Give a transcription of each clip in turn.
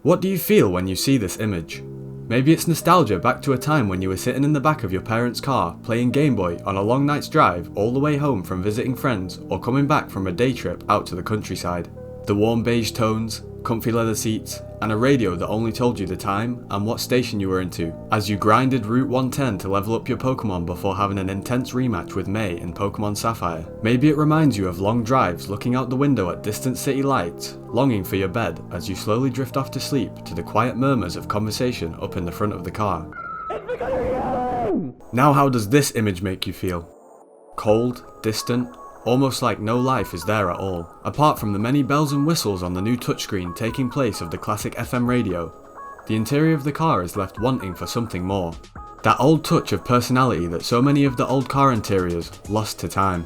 What do you feel when you see this image? Maybe it's nostalgia back to a time when you were sitting in the back of your parents' car playing Game Boy on a long night's drive all the way home from visiting friends or coming back from a day trip out to the countryside. The warm beige tones, comfy leather seats, and a radio that only told you the time and what station you were into as you grinded Route 110 to level up your Pokemon before having an intense rematch with May in Pokemon Sapphire. Maybe it reminds you of long drives looking out the window at distant city lights, longing for your bed as you slowly drift off to sleep to the quiet murmurs of conversation up in the front of the car. Now how does this image make you feel? Cold, distant, almost like no life is there at all, apart from the many bells and whistles on the new touchscreen taking place of the classic FM radio. The interior of the car is left wanting for something more. That old touch of personality that so many of the old car interiors lost to time.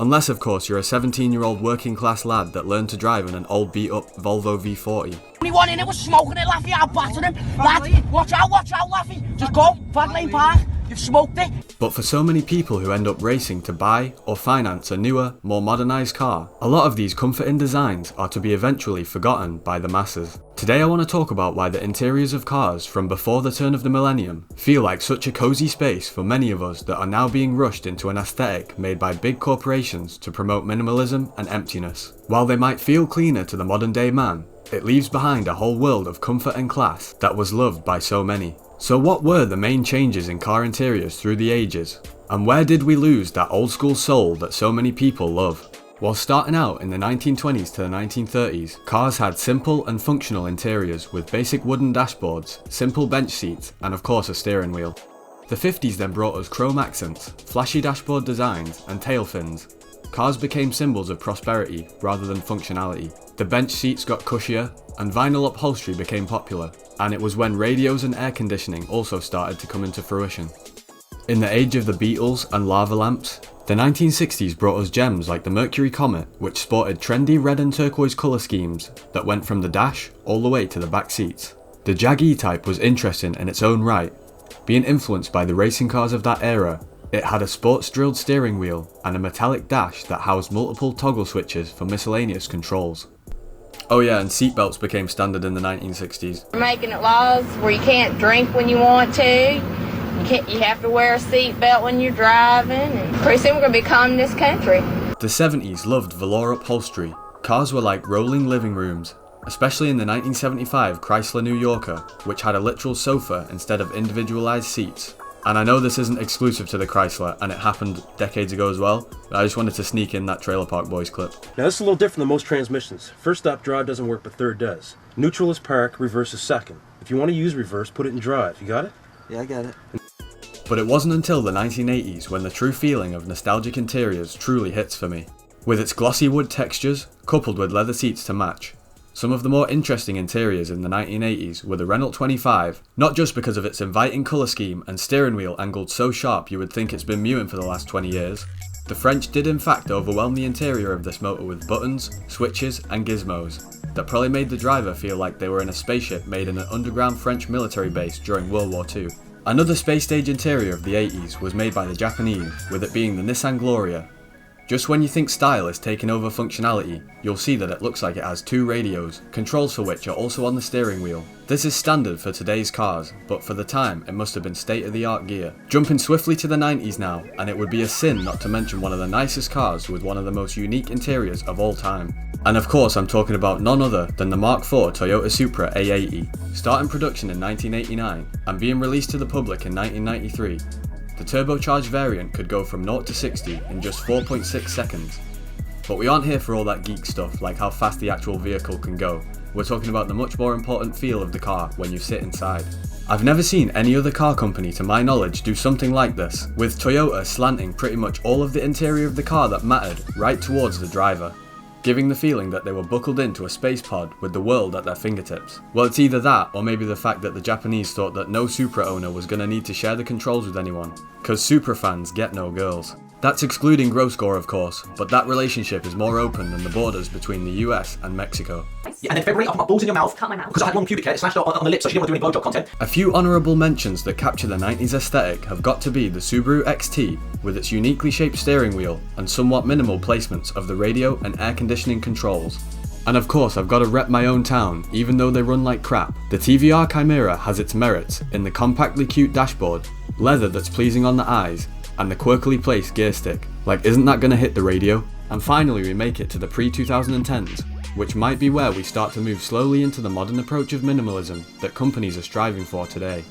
Unless of course you're a 17-year-old working class lad that learned to drive in an old beat up Volvo V40. Anyone in it was smoking it, Laffy, I'll batter him. Lad, watch out, Laffy. Just go, Fag Lane Park. You've smoked it. But for so many people who end up racing to buy or finance a newer, more modernised car, a lot of these comforting designs are to be eventually forgotten by the masses. Today I want to talk about why the interiors of cars from before the turn of the millennium feel like such a cosy space for many of us that are now being rushed into an aesthetic made by big corporations to promote minimalism and emptiness. While they might feel cleaner to the modern day man, it leaves behind a whole world of comfort and class that was loved by so many. So what were the main changes in car interiors through the ages? And where did we lose that old school soul that so many people love? While starting out in the 1920s to the 1930s, cars had simple and functional interiors with basic wooden dashboards, simple bench seats, and of course a steering wheel. The 50s then brought us chrome accents, flashy dashboard designs, and tail fins. Cars became symbols of prosperity rather than functionality. The bench seats got cushier, and vinyl upholstery became popular, and it was when radios and air conditioning also started to come into fruition. In the age of the Beatles and lava lamps, the 1960s brought us gems like the Mercury Comet, which sported trendy red and turquoise colour schemes that went from the dash all the way to the back seats. The Jag E-Type was interesting in its own right. Being influenced by the racing cars of that era, it had a sports drilled steering wheel and a metallic dash that housed multiple toggle switches for miscellaneous controls. Oh yeah, and seatbelts became standard in the 1960s. We're making it laws where you can't drink when you want to. You have to wear a seatbelt when you're driving. And pretty soon we're going to become this country. The 70s loved velour upholstery. Cars were like rolling living rooms, especially in the 1975 Chrysler New Yorker, which had a literal sofa instead of individualized seats. And I know this isn't exclusive to the Chrysler, and it happened decades ago as well, but I just wanted to sneak in that Trailer Park Boys clip. Now this is a little different than most transmissions. First stop drive doesn't work, but third does. Neutral is park, reverse is second. If you want to use reverse, put it in drive. You got it? Yeah, I got it. But it wasn't until the 1980s when the true feeling of nostalgic interiors truly hits for me. With its glossy wood textures, coupled with leather seats to match. Some of the more interesting interiors in the 1980s were the Renault 25, not just because of its inviting colour scheme and steering wheel angled so sharp you would think it's been mewing for the last 20 years. The French did in fact overwhelm the interior of this motor with buttons, switches and gizmos that probably made the driver feel like they were in a spaceship made in an underground French military base during World War II. Another space stage interior of the 80s was made by the Japanese, with it being the Nissan Gloria. Just when you think style is taking over functionality, you'll see that it looks like it has two radios, controls for which are also on the steering wheel. This is standard for today's cars, but for the time it must have been state-of-the-art gear. Jumping swiftly to the 90s now, and it would be a sin not to mention one of the nicest cars with one of the most unique interiors of all time. And of course I'm talking about none other than the Mark IV Toyota Supra A80. Starting production in 1989, and being released to the public in 1993, the turbocharged variant could go from 0 to 60 in just 4.6 seconds. But we aren't here for all that geek stuff like how fast the actual vehicle can go. We're talking about the much more important feel of the car when you sit inside. I've never seen any other car company to my knowledge do something like this, with Toyota slanting pretty much all of the interior of the car that mattered right towards the driver, giving the feeling that they were buckled into a space pod with the world at their fingertips. Well, it's either that or maybe the fact that the Japanese thought that no Supra owner was going to need to share the controls with anyone, cause Supra fans get no girls. That's excluding gross score of course, but that relationship is more open than the borders between the US and Mexico. Yeah, and then February, I put my balls in your mouth. Cut my mouth. Because I had long pubic hair, it slashed on the lips, so she didn't want to do any blowjob content. A few honourable mentions that capture the 90s aesthetic have got to be the Subaru XT with its uniquely shaped steering wheel and somewhat minimal placements of the radio and air conditioning controls. And of course I've got to rep my own town, even though they run like crap. The TVR Chimera has its merits in the compactly cute dashboard, leather that's pleasing on the eyes, and the quirkily placed gear stick. Like, isn't that gonna hit the radio? And finally we make it to the pre-2010s, which might be where we start to move slowly into the modern approach of minimalism that companies are striving for today.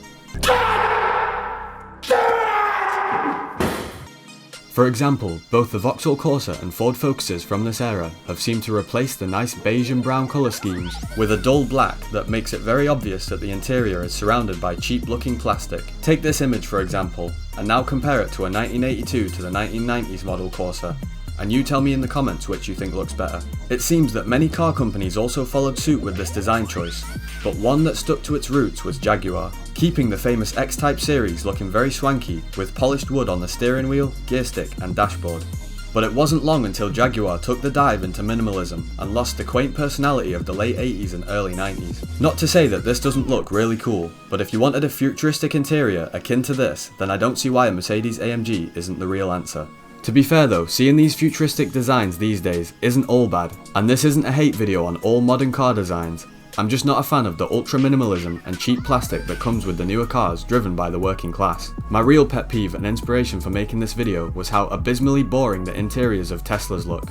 For example, both the Vauxhall Corsa and Ford Focuses from this era have seemed to replace the nice beige and brown colour schemes with a dull black that makes it very obvious that the interior is surrounded by cheap looking plastic. Take this image for example, and now compare it to a 1982 to the 1990s model Corsa, and you tell me in the comments which you think looks better. It seems that many car companies also followed suit with this design choice, but one that stuck to its roots was Jaguar, keeping the famous X-Type series looking very swanky with polished wood on the steering wheel, gear stick and dashboard. But it wasn't long until Jaguar took the dive into minimalism and lost the quaint personality of the late 80s and early 90s. Not to say that this doesn't look really cool, but if you wanted a futuristic interior akin to this, then I don't see why a Mercedes AMG isn't the real answer. To be fair though, seeing these futuristic designs these days isn't all bad, and this isn't a hate video on all modern car designs. I'm just not a fan of the ultra minimalism and cheap plastic that comes with the newer cars driven by the working class. My real pet peeve and inspiration for making this video was how abysmally boring the interiors of Teslas look.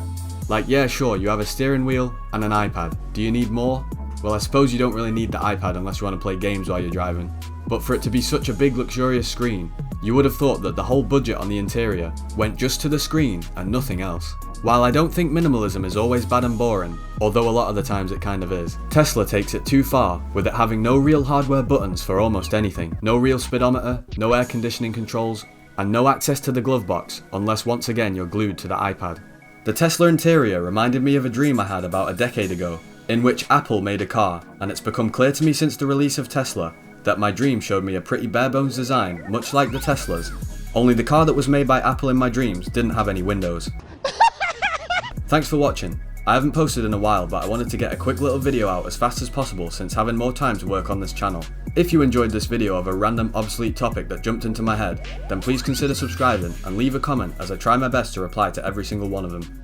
Like, yeah sure, you have a steering wheel and an iPad. Do you need more? Well, I suppose you don't really need the iPad unless you want to play games while you're driving. But for it to be such a big luxurious screen, you would have thought that the whole budget on the interior went just to the screen and nothing else. While I don't think minimalism is always bad and boring, although a lot of the times it kind of is, Tesla takes it too far, with it having no real hardware buttons for almost anything, no real speedometer, no air conditioning controls, and no access to the glove box unless once again you're glued to the iPad. The Tesla interior reminded me of a dream I had about a decade ago, in which Apple made a car, and it's become clear to me since the release of Tesla that my dream showed me a pretty bare bones design, much like the Teslas, only the car that was made by Apple in my dreams didn't have any windows. Thanks for watching. I haven't posted in a while, but I wanted to get a quick little video out as fast as possible since having more time to work on this channel. If you enjoyed this video of a random obsolete topic that jumped into my head, then please consider subscribing and leave a comment as I try my best to reply to every single one of them.